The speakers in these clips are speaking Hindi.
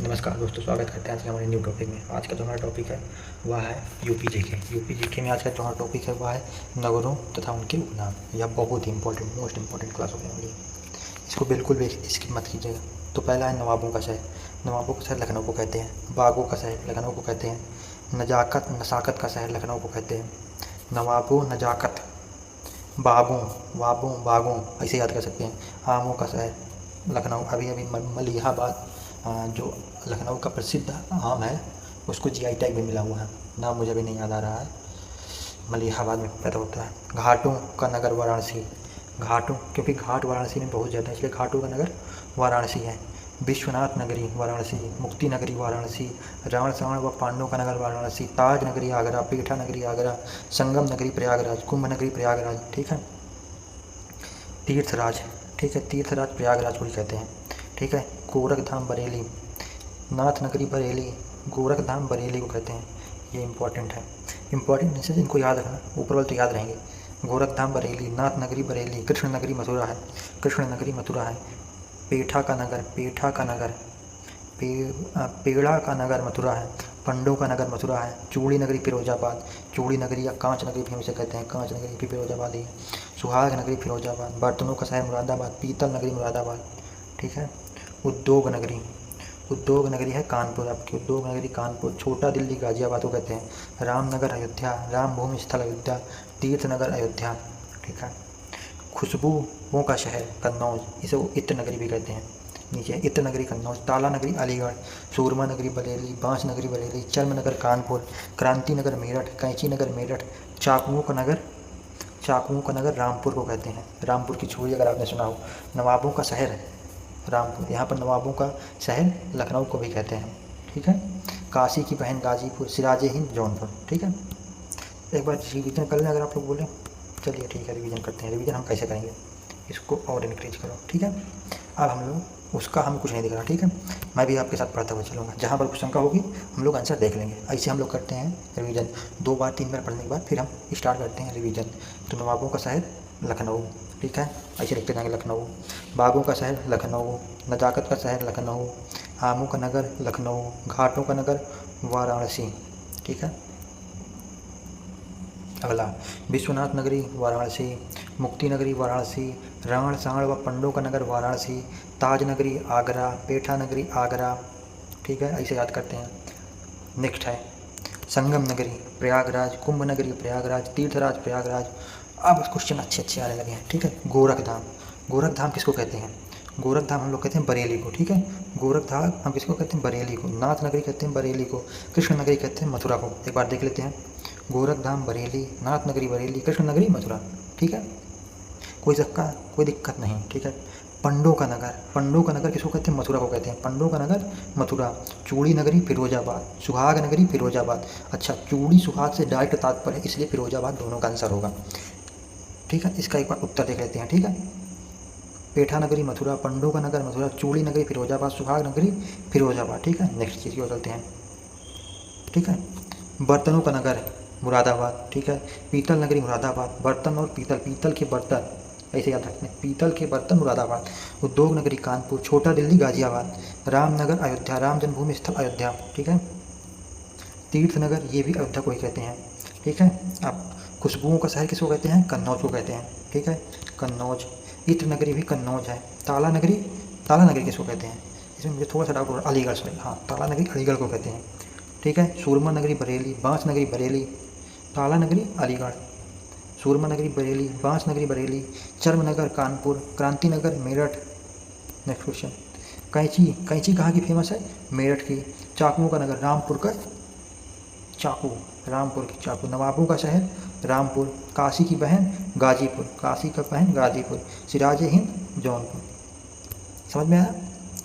नमस्कार दोस्तों, स्वागत करते हैं आज के हमारे न्यू टॉपिक में। आज का जो हमारा टॉपिक है वह है यूपी जीके। यूपी जीके में आज का जो हमारा टॉपिक है वह है नगरों तथा उनके उपनाम। यह बहुत ही इंपॉर्टेंट, मोस्ट इंपॉर्टेंट क्लास होने वाली है। इसको बिल्कुल भी स्किप मत कीजिएगा। तो पहला है नवाबों का शहर। नवाबों का शहर लखनऊ को कहते हैं। बागों का शहर लखनऊ को कहते हैं। नसाकत का शहर लखनऊ को कहते हैं। नवाबों, नजाकत, बाबों, वाबों, बागों, ऐसे याद कर सकते हैं। आमों का शहर लखनऊ। अभी मलिहाबाद जो लखनऊ का प्रसिद्ध आम है उसको जीआई टैग भी मिला हुआ है। नाम मुझे अभी नहीं याद आ रहा है, मलिहाबाद में पैदा होता है। घाटों का नगर वाराणसी। घाटों, क्योंकि घाट वाराणसी में बहुत ज़्यादा है इसलिए घाटों का नगर वाराणसी है। विश्वनाथ नगरी वाराणसी। मुक्ति नगरी वाराणसी। रावण सावण व पांडवों का नगर वाराणसी। ताज नगरी आगरा। पेठा नगरी आगरा। संगम नगरी प्रयागराज। कुंभ नगरी प्रयागराज। ठीक है। तीर्थराज, ठीक है, तीर्थराज प्रयागराज को ही कहते हैं। ठीक है। गोरखधाम बरेली। नाथ नगरी बरेली, गोरखधाम बरेली को कहते हैं। ये इंपॉर्टेंट है। इंपॉर्टेंट से इनको याद रखना, ऊपर वाले तो याद रहेंगे। गोरखधाम बरेली, नाथ नगरी बरेली, कृष्ण नगरी मथुरा है। कृष्ण नगरी मथुरा है। पेठा का नगर, पेठा का नगर, पेड़ा का नगर मथुरा है। पंडों का नगर मथुरा है। चूड़ी नगरी फिरोजाबाद। चूड़ी नगरी या कांच नगरी भी हम इसे कहते हैं। कांच नगरी भी फिरोजाबाद ही है। सुहाग नगरी फिरोजाबाद। बर्तनों का शहर मुरादाबाद। पीतल नगरी मुरादाबाद। ठीक है। उद्योग नगरी, उद्योग नगरी है कानपुर। आपकी उद्योग नगरी कानपुर। छोटा दिल्ली गाजियाबाद को कहते हैं। रामनगर अयोध्या। राम भूमि स्थल अयोध्या। तीर्थ नगर अयोध्या। ठीक है। खुशबुओं का शहर कन्नौज, इसे वो इत्र नगरी भी कहते हैं। नीचे इत्र नगरी कन्नौज। ताला नगरी अलीगढ़। सूरमा नगरी बरेली। बांस नगरी बरेली। चर्म नगर कानपुर। क्रांति नगर मेरठ। कैंची नगर मेरठ। चाकुओं का नगर रामपुर को कहते हैं। रामपुर की छुरी अगर आपने सुना हो। नवाबों का शहर रामपुर, यहाँ पर नवाबों का शहर लखनऊ को भी कहते हैं। ठीक है। काशी की बहन गाजीपुर। सिराजे हिंद जौनपुर। ठीक है। एक बार रिवीजन कर लें अगर आप लोग बोलें। चलिए ठीक है, रिवीजन करते हैं। रिवीजन हम कैसे करेंगे, इसको और इंक्रीज करो। ठीक है। अब हम लोग उसका हमें कुछ नहीं दिख रहा। ठीक है। मैं भी आपके साथ पढ़ता हुआ चलूँगा। जहाँ पर कुछ शंका होगी हम लोग आंसर देख लेंगे। ऐसे हम लोग करते हैं रिवीजन। 2 बार 3 बार पढ़ने के बाद फिर हम स्टार्ट करते हैं रिवीजन। तो नवाबों का शहर लखनऊ। ठीक है। ऐसे लिखते जाएंगे लखनऊ। बागों का शहर लखनऊ। नजाकत का शहर लखनऊ। आमों का नगर लखनऊ। घाटों का नगर वाराणसी। ठीक है। अगला, विश्वनाथ नगरी वाराणसी। मुक्ति नगरी वाराणसी। रावण सावण व पंडों का नगर वाराणसी। ताज नगरी आगरा। पेठा नगरी आगरा। ठीक है, ऐसे याद करते हैं। नेक्स्ट है संगम नगरी प्रयागराज। कुंभ नगरी प्रयागराज। तीर्थराज प्रयागराज। अब क्वेश्चन अच्छे आने लगे हैं। ठीक है। गोरखधाम, गोरखधाम किसको कहते हैं? गोरखधाम हम लोग कहते हैं बरेली को। ठीक है। गोरखधाम हम किसको कहते हैं? बरेली को। नाथ नगरी कहते हैं बरेली को। कृष्ण नगरी कहते हैं मथुरा को। एक बार देख लेते हैं। गोरखधाम बरेली, नाथ नगरी बरेली, कृष्ण नगरी मथुरा। ठीक है। कोई दिक्कत नहीं। ठीक है। पंडों का नगर, पंडों का नगर किसको कहते हैं? मथुरा को कहते हैं। पंडों का नगर मथुरा। चूड़ी नगरी फिरोजाबाद। सुहाग नगरी फिरोजाबाद। अच्छा, चूड़ी सुहाग से डायरेक्ट तात्पर्य है, इसलिए फिरोजाबाद दोनों का आंसर होगा। ठीक है। इसका एक बार उत्तर देख लेते हैं। ठीक है। पेठा नगरी मथुरा। पंडों का नगर मथुरा। चूड़ी नगरी फिरोजाबाद। सुहाग नगरी फिरोजाबाद। ठीक है। नेक्स्ट चीज़ की ओर चलते हैं। ठीक है। बर्तनों का नगर मुरादाबाद। ठीक है। पीतल नगरी मुरादाबाद। बर्तन और पीतल, पीतल के बर्तन ऐसे याद रखते हैं। पीतल के बर्तन मुरादाबाद। उद्योग नगरी कानपुर। छोटा दिल्ली गाजियाबाद। रामनगर अयोध्या। राम जन्मभूमि स्थल अयोध्या। ठीक है। तीर्थ नगर, ये भी अयोध्या को ही कहते हैं। ठीक है। अब खुशबुओं का शहर किसको कहते हैं? कन्नौज को कहते हैं। ठीक है। कन्नौज। इत्र नगरी भी कन्नौज है। ताला नगरी किसको कहते हैं? इसमें मुझे थोड़ा सा डाउट हो रहा है। अलीगढ़, सॉरी, हाँ, ताला नगरी अलीगढ़ को कहते हैं। ठीक है। सूरमा नगरी बरेली। बांस नगरी बरेली। ताला नगरी अलीगढ़। सूरमा नगरी बरेली। बांस नगरी बरेली। चर्म नगर कानपुर। क्रांति नगर मेरठ। Next question. कैंची कहाँ की फेमस है? मेरठ की। चाकुओं का नगर रामपुर का चाकू, रामपुर की चाकू। नवाबों का शहर रामपुर। काशी की बहन गाजीपुर। काशी का बहन गाजीपुर। सिराजे हिंद जौनपुर। समझ में आया?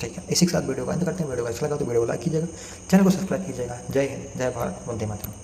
ठीक है। इसी के साथ वीडियो का अंत करते हैं। वीडियो का अच्छा लगा तो वीडियो को लाइक कीजिएगा, चैनल को सब्सक्राइब कीजिएगा। जय हिंद, जय भारत, वंदे मातरम।